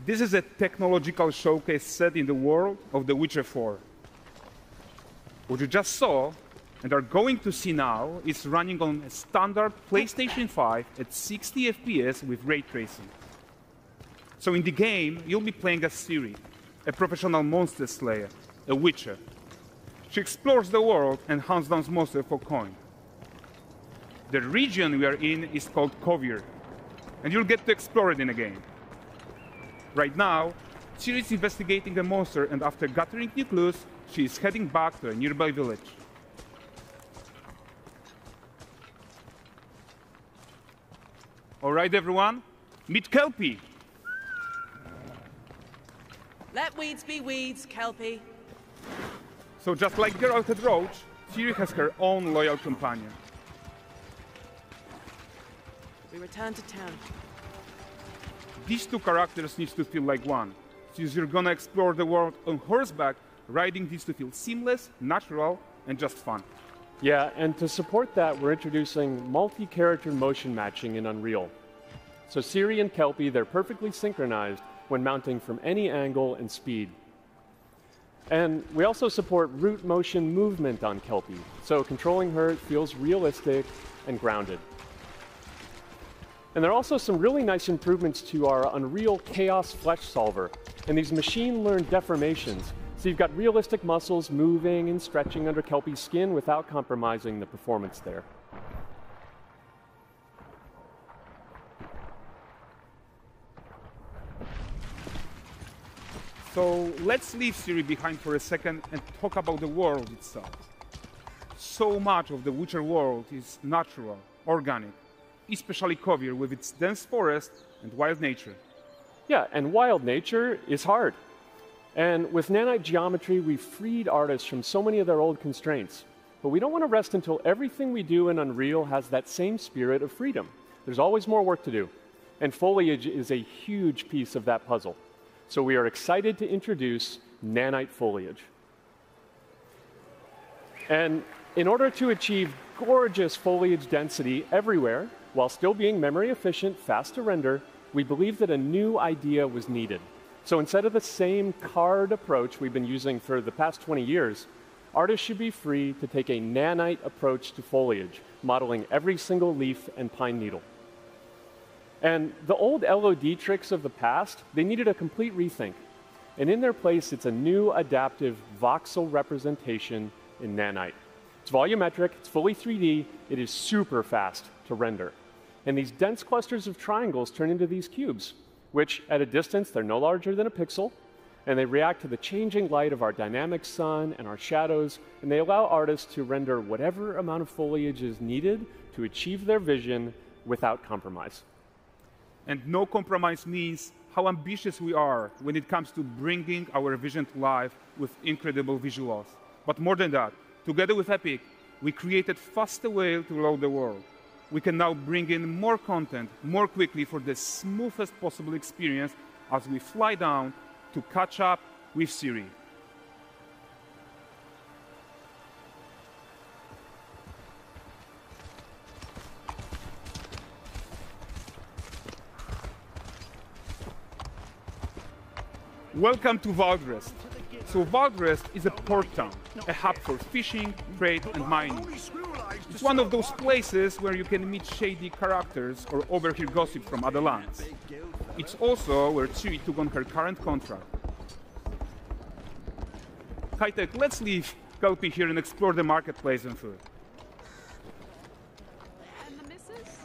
This is a technological showcase set in the world of The Witcher 4. What you just saw and are going to see now is running on a standard PlayStation 5 at 60 FPS with ray tracing. So in the game, you'll be playing as Ciri, a professional monster slayer, a witcher. She explores the world and hunts down monsters for coin. The region we are in is called Kovir, and you'll get to explore it in the game. Right now, Ciri is investigating a monster, and after gathering new clues, she is heading back to a nearby village. All right, everyone, meet Kelpie. Let weeds be weeds, Kelpie. So just like Geralt and Roach, Ciri has her own loyal companion. We return to town. These two characters need to feel like one. Since you're gonna explore the world on horseback, riding needs to feel seamless, natural, and just fun. Yeah, and to support that, we're introducing multi-character motion matching in Unreal. So Ciri and Kelpie, they're perfectly synchronized when mounting from any angle and speed. And we also support root motion movement on Kelpie, so controlling her feels realistic and grounded. And there are also some really nice improvements to our Unreal Chaos Flesh Solver and these machine-learned deformations. So you've got realistic muscles moving and stretching under Kelpie's skin without compromising the performance there. So let's leave Ciri behind for a second and talk about the world itself. So much of the Witcher world is natural, organic, especially Kovir with its dense forest and wild nature. Yeah, and wild nature is hard. And with nanite geometry, we've freed artists from so many of their old constraints. But we don't want to rest until everything we do in Unreal has that same spirit of freedom. There's always more work to do. And foliage is a huge piece of that puzzle. So we are excited to introduce nanite foliage. And in order to achieve gorgeous foliage density everywhere, while still being memory efficient, fast to render, we believe that a new idea was needed. So instead of the same card approach we've been using for the past 20 years, artists should be free to take a nanite approach to foliage, modeling every single leaf and pine needle. And the old LOD tricks of the past, they needed a complete rethink. And in their place, it's a new adaptive voxel representation in nanite. It's volumetric, it's fully 3D, it is super fast to render. And these dense clusters of triangles turn into these cubes, which at a distance, they're no larger than a pixel, and they react to the changing light of our dynamic sun and our shadows, and they allow artists to render whatever amount of foliage is needed to achieve their vision without compromise. And no compromise means how ambitious we are when it comes to bringing our vision to life with incredible visuals. But more than that, together with Epic, we created faster way to load the world. We can now bring in more content more quickly for the smoothest possible experience as we fly down to catch up with Ciri. Welcome to Valdrest. So Valdrest is a port town, a hub for fishing, trade, and mining. It's one of those places where you can meet shady characters or overhear gossip from other lands. It's also where Ciri took on her current contract. High-tech, let's leave Kelpie here and explore the marketplace and food.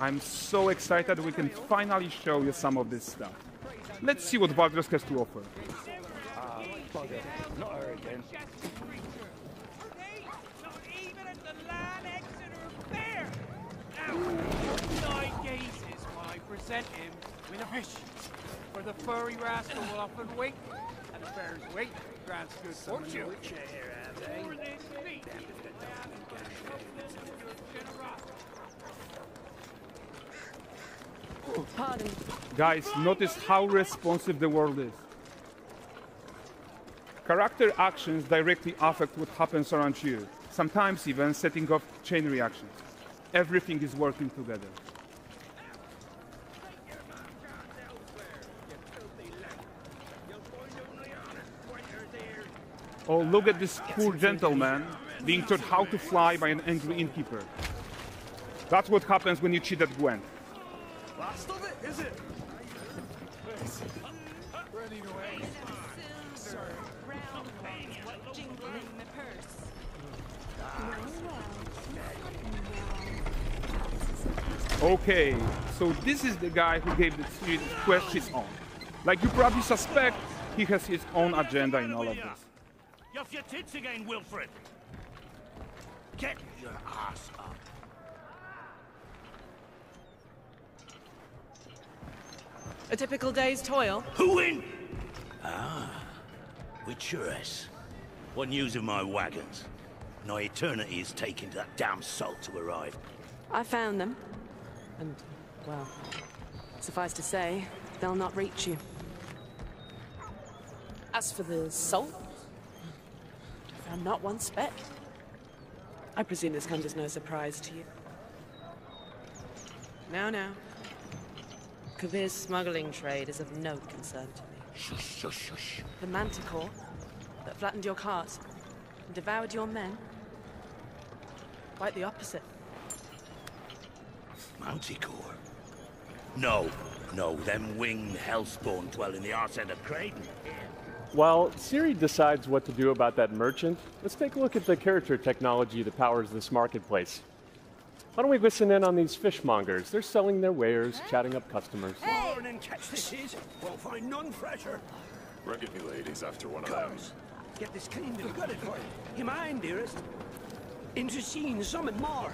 I'm so excited we can finally show you some of this stuff. Let's see what Valdrest has to offer. Not her again. Not even at the land Exeter Fair. Now, 9 gazes while I present him with a fish. For the furry rascal will often wait, and the fair's weight grants good fortune. More than me. Pardon. Guys, notice how responsive the world is. Character actions directly affect what happens around you, sometimes even setting off chain reactions. Everything is working together. Oh, look at this poor gentleman being taught how to fly by an angry innkeeper. That's what happens when you cheat at Gwent. Last of it, is it? Okay, so this is the guy who gave the quest his own. Like you probably suspect, he has his own agenda in all of this. You're off your tits again, Wilfred. Get your ass up. A typical day's toil. Who in? Ah, Witcheress. What news of my wagons? No eternity is taking that damn salt to arrive. I found them. And, well, suffice to say, they'll not reach you. As for the salt, I found not one speck. I presume this comes as no surprise to you. Now. Kavir's smuggling trade is of no concern to me. Shush, shush, shush. The manticore that flattened your cart and devoured your men, quite the opposite. Manticore? No, them winged hellspawn dwell in the arse end of Creighton. While Ciri decides what to do about that merchant, let's take a look at the character technology that powers this marketplace. Why don't we listen in on these fishmongers? They're selling their wares, chatting up customers. Morning, catch this is. Won't find none fresher. Reckon me ladies after one of them. Get this cleaned and gutted for you. You mind, dearest? Into seeing something more.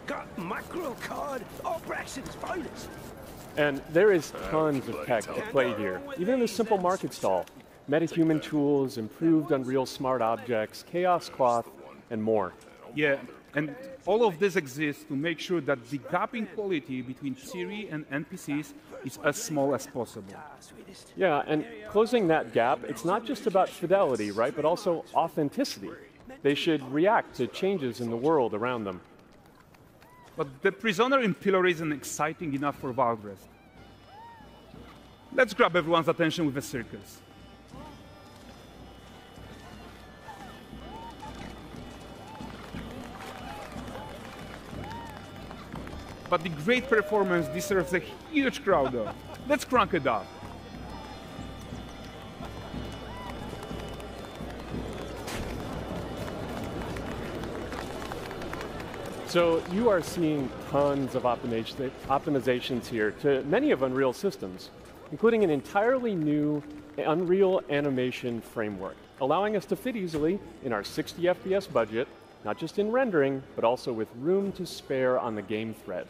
Got mackerel cod, all Braxton's finest. And there is tons of tech at play here, even in this simple market stall. Metahuman tools, improved Unreal smart objects, chaos cloth, and more. Yeah, and all of this exists to make sure that the gap in quality between Ciri and NPCs is as small as possible. Yeah, and closing that gap, it's not just about fidelity, right, but also authenticity. They should react to changes in the world around them. But the prisoner in Pillory isn't exciting enough for Valdrest. Let's grab everyone's attention with a circus. But the great performance deserves a huge crowd though. Let's crank it up. So you are seeing tons of optimizations here to many of Unreal systems, including an entirely new Unreal animation framework, allowing us to fit easily in our 60 FPS budget, not just in rendering, but also with room to spare on the game thread.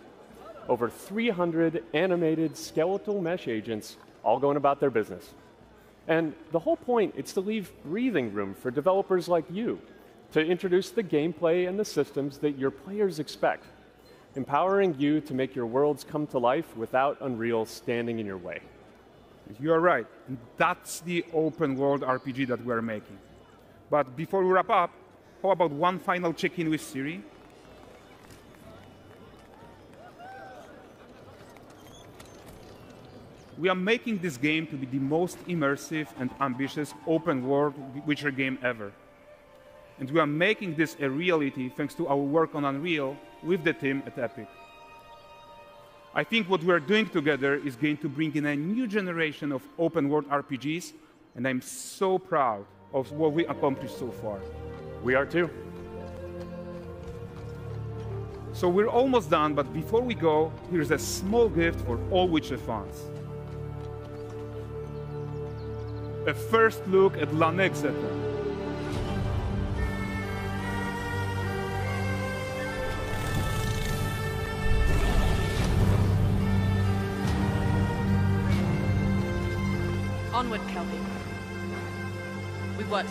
Over 300 animated skeletal mesh agents all going about their business. And the whole point is to leave breathing room for developers like you to introduce the gameplay and the systems that your players expect, empowering you to make your worlds come to life without Unreal standing in your way. You are right. That's the open world RPG that we're making. But before we wrap up, how about one final check-in with Ciri? We are making this game to be the most immersive and ambitious open world Witcher game ever. And we are making this a reality thanks to our work on Unreal with the team at Epic. I think what we are doing together is going to bring in a new generation of open world RPGs, and I'm so proud of what we accomplished so far. We are too. So we're almost done, but before we go, here's a small gift for all Witcher fans. A first look at Lanexeter. Onward, Kelpie. We've worked.